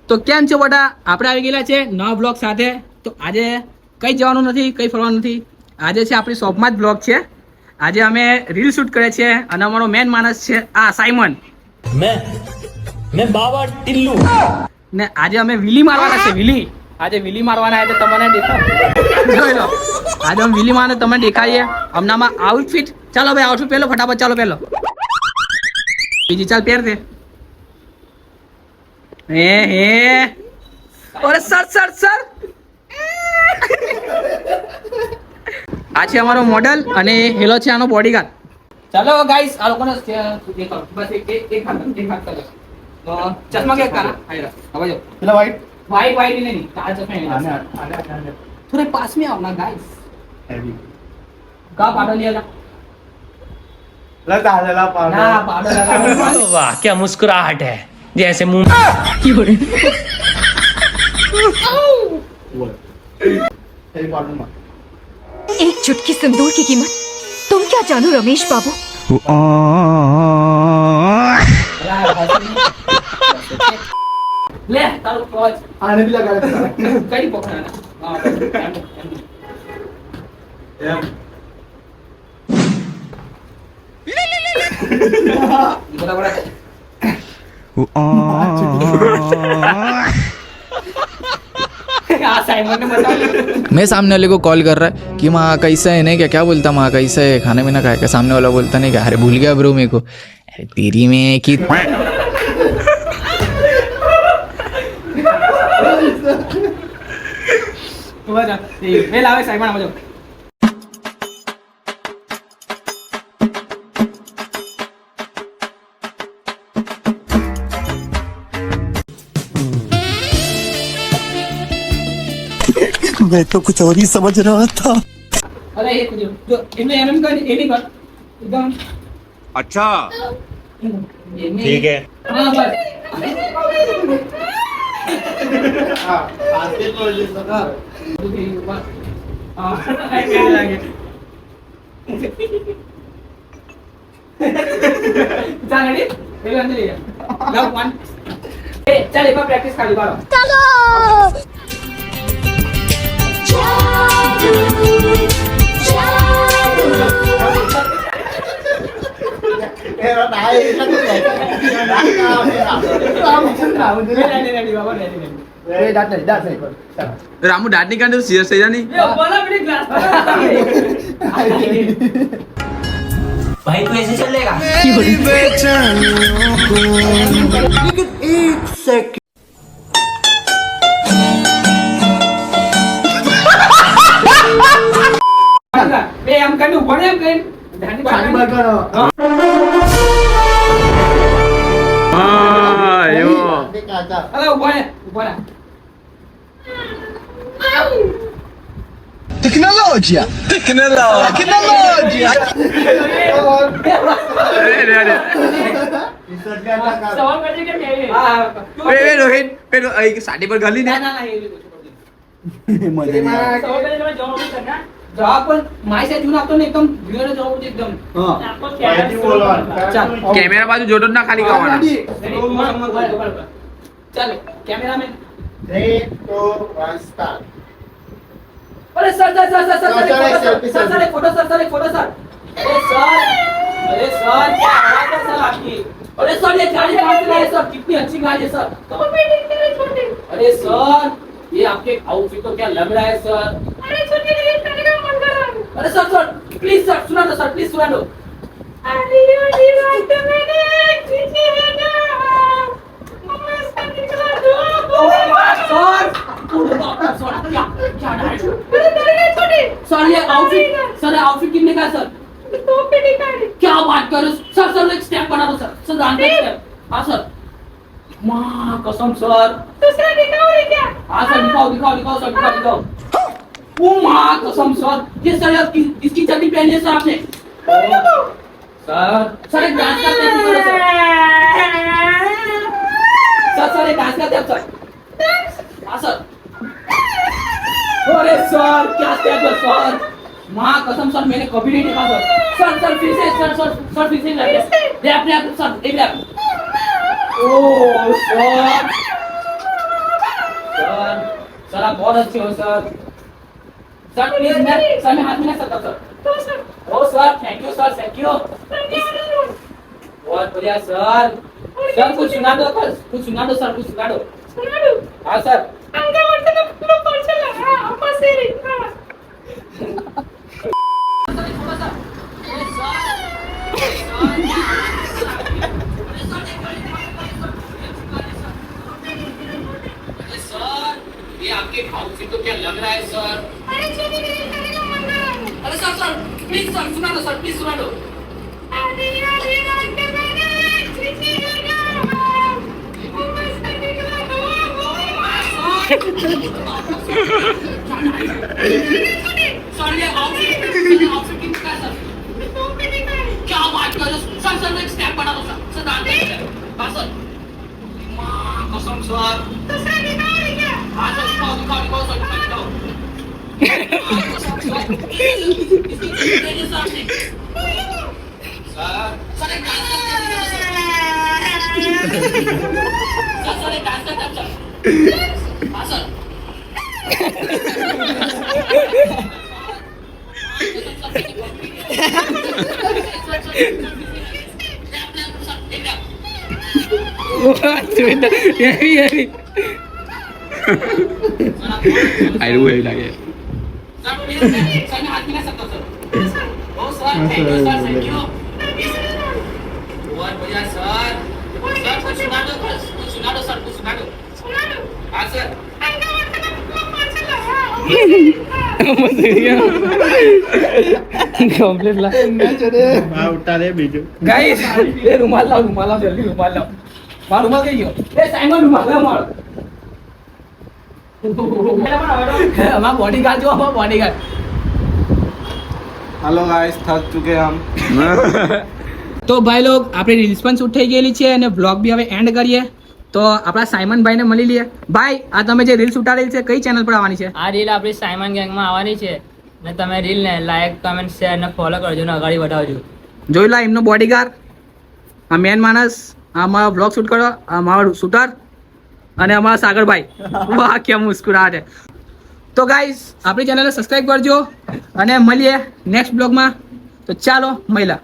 તો કેમ છો બધા? આપણે આવી ગયેલા છે નવા બ્લોગ સાથે. તો આજે કંઈ જવાનું નથી, કંઈ ફરવાનું નથી. આજે છે આપણી શોપમાં જ બ્લોગ છે. આજે અમે રીલ શૂટ કરે છે અને અમારો મેન માણસ છે આ સાયમન. મેં બાબા ટિલ્લુ ને આજે અમે વિલી મારવાના છે. આજે વિલી મારવાના છે. તમને જોઈ લો. આજે અમે વિલી મારવાના તમને દેખાડીએ. હમણાંમાં આઉટફિટ. ચાલો ભાઈ આઉટફિટ પહેલો ફટાફટ. ચાલો પહેલો બીજી ચાલ પહેરતે. હે અરે સર આ છે અમારો મોડલ અને હેલો છે આનો બોડીગાર્ડ. ચાલો ગાઈસ આ લોકોને દેખાડો. બસ એક હાથ કરો. ચશ્મા કે કાના આયરા હવે જો પેલા वाइट नहीं काला चश्मा नहीं थोड़े पास में आओ ना गाइस. कहाँ पाउडर लिया था? लगा पाउडर. ना पाउडर लगा. वाह क्या मुस्कुराहट है जैसे मुंह तेरी पाउडर मार. एक चुटकी सिंदूर की कीमत तुम क्या जानो रमेश बाबू. ले तारू पहुंच. आने भी लगा रहा. कहीं पकड़ना. हां एम बड़ा साइमन ने बताया. मैं सामने वाले को कॉल कर रहा है कि माँ कैसा है नहीं क्या क्या बोलता माँ कैसा है खाने में ना खाए क्या. सामने वाला बोलता नहीं क्या अरे भूल गया ब्रो मेरे को. अरे तेरी में कि मैं लावे साइमन आ जाओ. मैं तो कुछ और ही समझ रहा था. अरे ये कुछ जो इनमें एमएम का ये नहीं कर एकदम. अच्छा ठीक है हाँ बस. हां आते तो ये सदा हाँ कैसे लगे चल रेडी पहले अंदर ले जा वन. चल एक बार प्रैक्टिस कर ली बारो. तेरा नाई ऐसा तो है. Ready Baba ready. A dot नहीं कर. रामू डांट नहीं करने तो सीरियस है नहीं. ये बोला मेरे ग्लास भाई तू ऐसे चलेगा बे हम कनु बड़े हम कहीं ध्यान पानी भर करो. आयो देखा था. अरे ऊपर है टेक्नोलॉजिया रिसर्च करता का. सवाल करने के क्या है? हां रोहित पेलो साड़ी पर गाली ना ना ना ये मजे में. सवाल करने का जवाब नहीं करना. जवाब पर माय से जून आपने एकदम क्लियर जवाब दे एकदम. हां आपको क्या है? बोलो. चल कैमरा बाजू जोड़ो ना खाली गावाना. चल कैमरा में. 3 2 1 स्टार्ट. अरे सर एक फोटो सर. अरे सर क्या आवाज है सर आपकी. अरे सर ये गाड़ी कहाँ से लाए सर? कितनी अच्छी गाड़ी है सर. अरे सर ये आपके आउटफिट तो क्या लग रहा है सर. अरे सर प्लीज सर सुना दो सर. प्लीज सुना दो. सर ये आउटफिट कितने का है सर? क्या बात कर रहे हो सर एक स्टेप बना दो सर. जानते हैं स्टेप. हाँ सर. माँ कसम सर. हाँ सर दिखाओ सर दिखाओ. ओ माँ कसम सर. ये सर इसकी चड्डी पहनी है सर आपने. सर एक डांस करते हैं सर एक डांस करते हैं सर. हाँ सर. अरे सर क्या स्टेप है सर. माँ कसम सर मैंने कभी नहीं देखा सर. सर फिर से सर फिर से ले अपने आप सर एक लैप. ओ सर आप बहुत अच्छे हो सर सर प्लीज मैं सर मैं हाथ में नहीं सकता सर ओ sir thank you sir thank you बहुत बढ़िया सर सर कुछ सुना दो सर कुछ सुना दो सर कुछ सुना दो हाँ सर सर ये आपके आउटफिट तो क्या लग रहा है सर अरे सर प्लीज सर सुना दो सर प्लीज सुना दो सर ये आउटफिट कितना का है सर क्या बात कर रहे हो सर एक स्टेप बना दो सर डाल दो हाँ सर कसम सर हाँ सर दिखाओ सर दिखाओ सर एक डांस सर एक डांस कर सर हाँ सर आई वो लगे सर प्लीज सर मैं हाथ मिला सकता हूं सर ओ सर थैंक यू बहुत बढ़िया सर सर कुछ सुना दो सर कुछ सुना दो हाँ सर कंप्लीट ला हाँ उठा दे बीजू गाइस ये रुमाल लाओ जल्दी रुमाल लाओ मार रुमाल कहीं गयो ए साइमन रुमाल ला मार हमारा बॉडीगार्ड जो हमारा बॉडीगार्ड हेलो गाइस थक चुके हम તો ભાઈ લોગ આપણે રીલ્સ પણ શૂટ થઈ ગયેલી છે અને વ્લોગ બી હવે એન્ડ કરીએ તો આપણા સાયમન ભાઈને મળી લઈએ ભાઈ આ તમે જે રીલ્સ ઉતારેલી છે કઈ ચેનલ પર આવવાની છે આ રીલ આપણી સાયમન ગેંગમાં આવવાની છે ને તમે રીલને લાઈક કમેન્ટ શેર ને ફોલો કરજો ને આગળ વધાવજો જોઈ લો એમનો બોડીગાર્ડ આ મેન માણસ આ અમારો વ્લોગ શૂટ કરો આ અમારો શૂટર અને અમારા સાગરભાઈ વાહ क्या મુસ્કુરાહટ है તો ગાઈસ આપણી ચેનલને સબસ્ક્રાઇબ કરજો અને મળીએ નેક્સ્ટ બ્લોગમાં તો ચાલો મહિલા